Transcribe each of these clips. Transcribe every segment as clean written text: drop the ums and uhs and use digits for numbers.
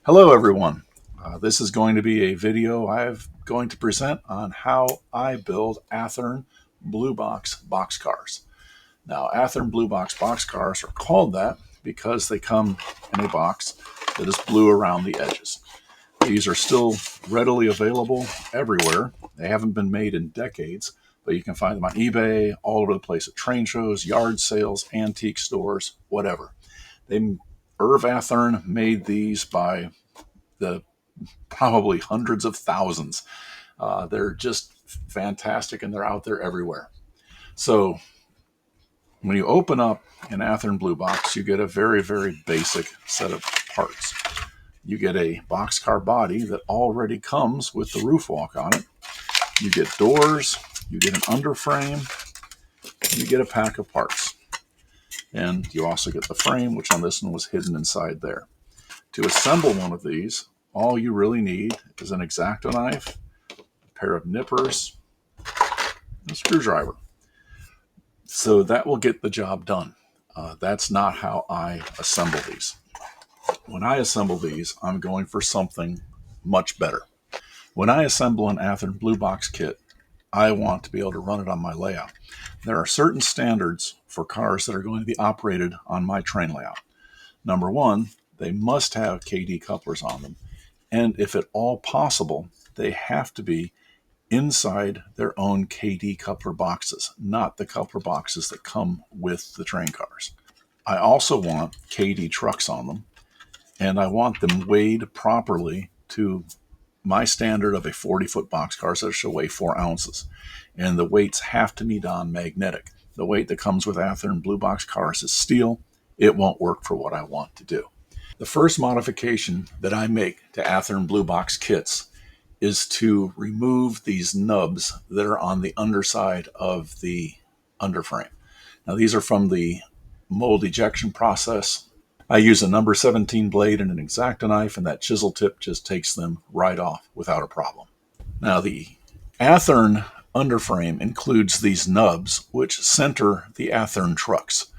Hello everyone. This is going to be a video I'm going to present on how I build Athearn Blue Box boxcars. Now, Athearn Blue Box boxcars are called that because they come in a box that is blue around the edges. These are still readily available everywhere. They haven't been made in decades, but you can find them on eBay, all over the place at train shows, yard sales, antique stores, whatever. Irv Athearn made these by the probably hundreds of thousands. They're just fantastic and they're out there everywhere. So when you open up an Athearn Blue Box, you get a very, very basic set of parts. You get a boxcar body that already comes with the roof walk on it. You get doors, you get an underframe, you get a pack of parts. And you also get the frame, which on this one was hidden inside there. To assemble one of these, all you really need is an X-Acto knife, a pair of nippers, and a screwdriver. So that will get the job done. That's not how I assemble these. When I assemble these, I'm going for something much better. When I assemble an Athearn Blue Box kit, I want to be able to run it on my layout. There are certain standards for cars that are going to be operated on my train layout. Number one, they must have KD couplers on them. And if at all possible, they have to be inside their own KD coupler boxes, not the coupler boxes that come with the train cars. I also want KD trucks on them, and I want them weighed properly to my standard of a 40-foot boxcar, so it should weigh 4 ounces. And the weights have to be non-magnetic. The weight that comes with Athearn Blue Box cars is steel. It won't work for what I want to do. The first modification that I make to Athearn Blue Box kits is to remove these nubs that are on the underside of the underframe. Now, these are from the mold ejection process. I use a number 17 blade and an X-Acto knife, and that chisel tip just takes them right off without a problem. Now, the Athearn underframe includes these nubs, which center the Athearn trucks.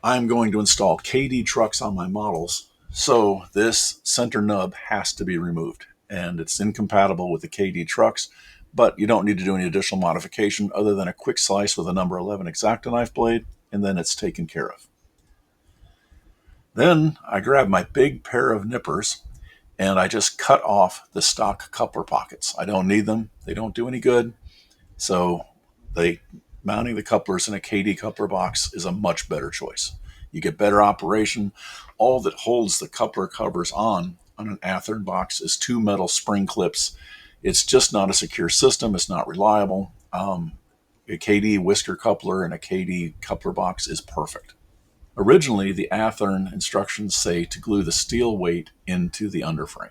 I'm going to install KD trucks on my models, so this center nub has to be removed, and it's incompatible with the KD trucks, but you don't need to do any additional modification other than a quick slice with a number 11 X-Acto knife blade, and then it's taken care of. Then I grab my big pair of nippers, and I just cut off the stock coupler pockets. I don't need them. They don't do any good, so mounting the couplers in a KD coupler box is a much better choice. You get better operation. All that holds the coupler covers on an Athearn box is 2 metal spring clips. It's just not a secure system. It's not reliable. A KD whisker coupler and a KD coupler box is perfect. Originally, the Athearn instructions say to glue the steel weight into the underframe.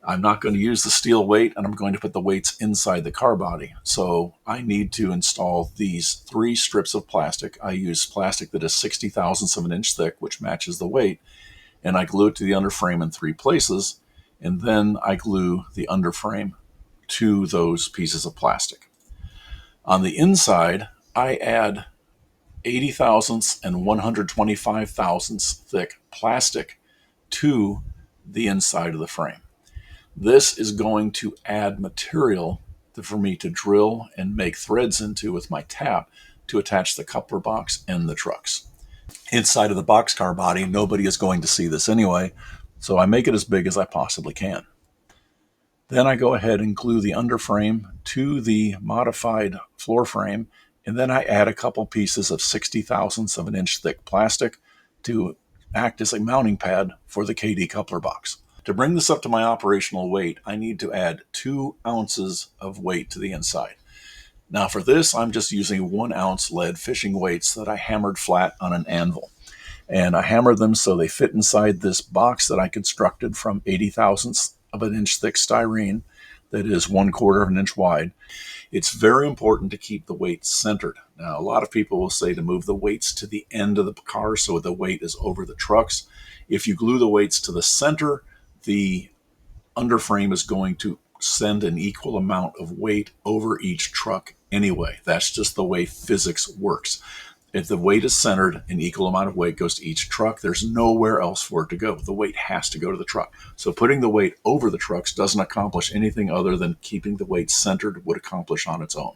I'm not going to use the steel weight, and I'm going to put the weights inside the car body. So I need to install these 3 strips of plastic. I use plastic that is 60 thousandths of an inch thick, which matches the weight, and I glue it to the underframe in 3 places, and then I glue the underframe to those pieces of plastic. On the inside, I add 80 thousandths and 125 thousandths thick plastic to the inside of the frame. This is going to add material for me to drill and make threads into with my tap to attach the coupler box and the trucks. Inside of the boxcar body, nobody is going to see this anyway, so I make it as big as I possibly can. Then I go ahead and glue the underframe to the modified floor frame, and then I add a couple pieces of 60 thousandths of an inch thick plastic to act as a mounting pad for the KD coupler box. To bring this up to my operational weight, I need to add 2 ounces of weight to the inside. Now for this, I'm just using 1 ounce lead fishing weights that I hammered flat on an anvil. And I hammered them so they fit inside this box that I constructed from 80 thousandths of an inch thick styrene that is 1/4 of an inch wide. It's very important to keep the weights centered. Now, a lot of people will say to move the weights to the end of the car so the weight is over the trucks. If you glue the weights to the center, the underframe is going to send an equal amount of weight over each truck anyway. That's just the way physics works. If the weight is centered, an equal amount of weight goes to each truck. There's nowhere else for it to go. The weight has to go to the truck. So putting the weight over the trucks doesn't accomplish anything other than keeping the weight centered would accomplish on its own.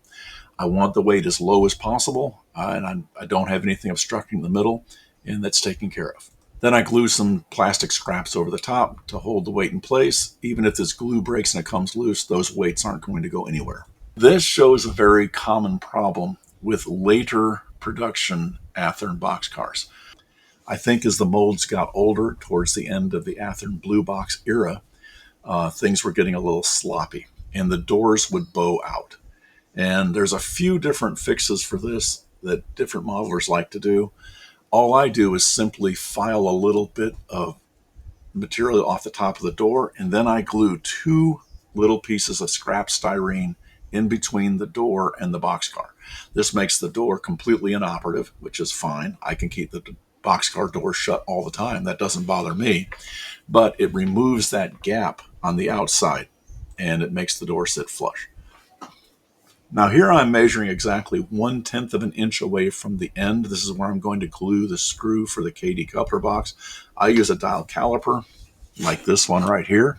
I want the weight as low as possible, and I don't have anything obstructing the middle, and that's taken care of. Then I glue some plastic scraps over the top to hold the weight in place. Even if this glue breaks and it comes loose, those weights aren't going to go anywhere. This shows a very common problem with later production Athearn boxcars. I think as the molds got older towards the end of the Athearn Blue Box era, things were getting a little sloppy and the doors would bow out. And there's a few different fixes for this that different modelers like to do. All I do is simply file a little bit of material off the top of the door, and then I glue 2 little pieces of scrap styrene in between the door and the boxcar. This makes the door completely inoperative, which is fine. I can keep the boxcar door shut all the time. That doesn't bother me, but it removes that gap on the outside and it makes the door sit flush. Now here I'm measuring exactly 1/10 of an inch away from the end. This is where I'm going to glue the screw for the KD coupler box. I use a dial caliper like this one right here.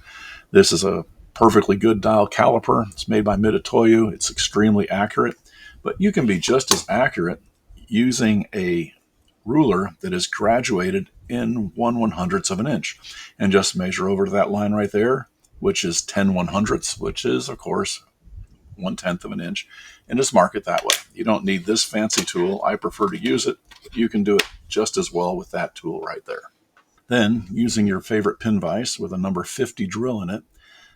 This is a perfectly good dial caliper. It's made by Mitutoyo. It's extremely accurate, but you can be just as accurate using a ruler that is graduated in 1/100ths of an inch, and just measure over to that line right there, which is 10/100ths, which is of course 1/10 of an inch, and just mark it that way. You don't need this fancy tool. I prefer to use it, but you can do it just as well with that tool right there. Then, using your favorite pin vise with a number 50 drill in it,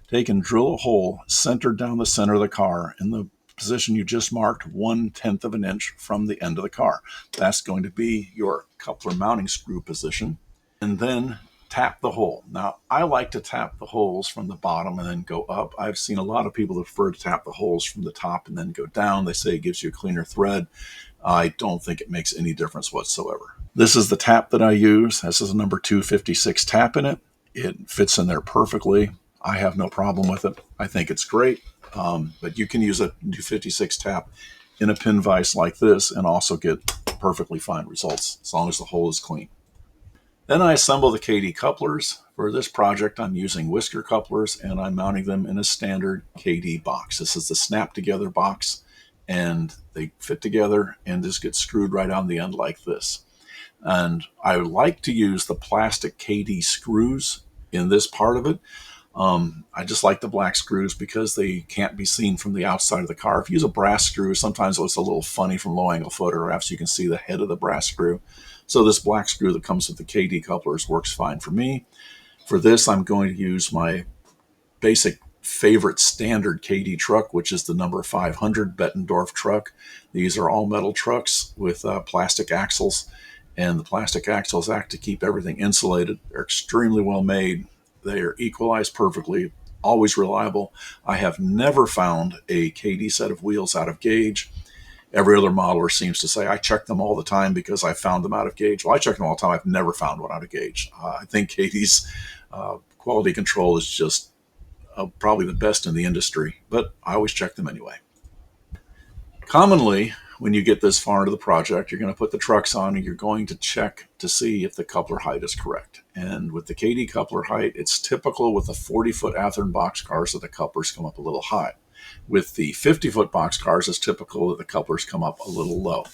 take and drill a hole centered down the center of the car in the position you just marked 1/10 of an inch from the end of the car. That's going to be your coupler mounting screw position. And then tap the hole. Now, I like to tap the holes from the bottom and then go up. I've seen a lot of people that prefer to tap the holes from the top and then go down. They say it gives you a cleaner thread. I don't think it makes any difference whatsoever. This is the tap that I use. This is a number 256 tap in it. It fits in there perfectly. I have no problem with it. I think it's great. But you can use a 256 tap in a pin vise like this and also get perfectly fine results as long as the hole is clean. Then I assemble the KD couplers. For this project, I'm using whisker couplers and I'm mounting them in a standard KD box. This is the snap together box, and they fit together and just get screwed right on the end like this. And I like to use the plastic KD screws in this part of it. I just like the black screws because they can't be seen from the outside of the car. If you use a brass screw, sometimes it looks a little funny from low angle photographs. You can see the head of the brass screw. So this black screw that comes with the KD couplers works fine for me. For this, I'm going to use my basic favorite standard KD truck, which is the number 500 Bettendorf truck. These are all metal trucks with plastic axles, and the plastic axles act to keep everything insulated. They're extremely well made. They are equalized perfectly, always reliable. I have never found a KD set of wheels out of gauge. Every other modeler seems to say, I check them all the time because I found them out of gauge. Well, I check them all the time. I've never found one out of gauge. I think KD's quality control is just probably the best in the industry, but I always check them anyway. Commonly, when you get this far into the project, you're going to put the trucks on and you're going to check to see if the coupler height is correct. And with the KD coupler height, it's typical with the 40-foot Athearn boxcars that the couplers come up a little high. With the 50-foot boxcars, it's typical that the couplers come up a little low.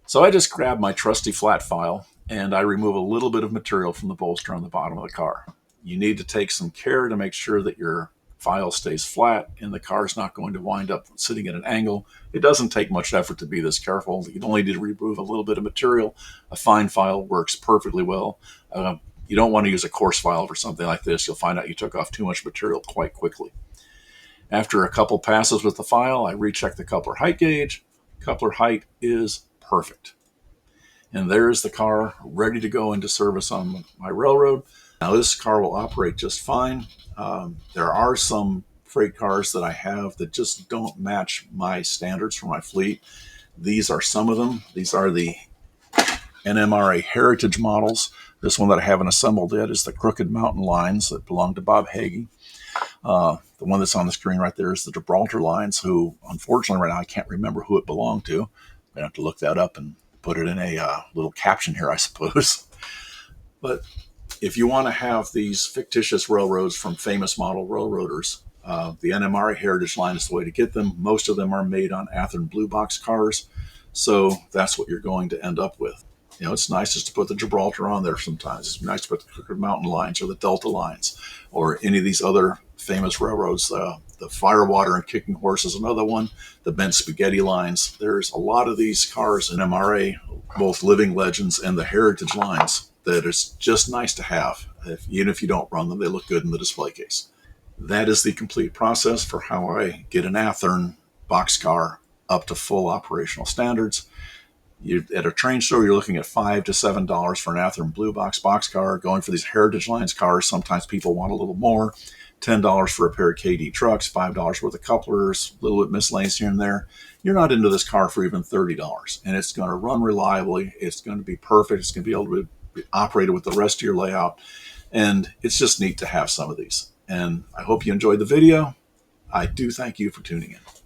So I just grab my trusty flat file and I remove a little bit of material from the bolster on the bottom of the car. You need to take some care to make sure that your file stays flat and the car is not going to wind up sitting at an angle. It doesn't take much effort to be this careful. You only need to remove a little bit of material. A fine file works perfectly well. You don't want to use a coarse file for something like this. You'll find out you took off too much material quite quickly. After a couple passes with the file, I recheck the coupler height gauge. Coupler height is perfect. And there's the car ready to go into service on my railroad. Now this car will operate just fine. There are some freight cars that I have that just don't match my standards for my fleet. These are some of them. These are the NMRA Heritage models. This one that I haven't assembled yet is the Crooked Mountain lines that belong to Bob Hagee. The one that's on the screen right there is the Gibraltar lines, who unfortunately right now I can't remember who it belonged to. I have to look that up and put it in a little caption here, I suppose. But if you want to have these fictitious railroads from famous model railroaders, the NMRA Heritage line is the way to get them. Most of them are made on Athearn Blue Box cars, so that's what you're going to end up with. You know, it's nice just to put the Gibraltar on there sometimes. It's nice to put the Crooked Mountain lines or the Delta lines or any of these other famous railroads. The Firewater and Kicking Horse is another one. The Bent Spaghetti lines. There's a lot of these cars in MRA, both living legends and the heritage lines, that it's just nice to have. Even if you don't run them, they look good in the display case. That is the complete process for how I get an Athearn boxcar up to full operational standards. At a train show, you're looking at $5 to $7 for an Athearn Blue Box boxcar. Going for these Heritage Lines cars, sometimes people want a little more. $10 for a pair of KD trucks, $5 worth of couplers, a little bit miscellaneous here and there. You're not into this car for even $30, and it's going to run reliably. It's going to be perfect. It's going to be able to be operated with the rest of your layout, and it's just neat to have some of these. And I hope you enjoyed the video. I do thank you for tuning in.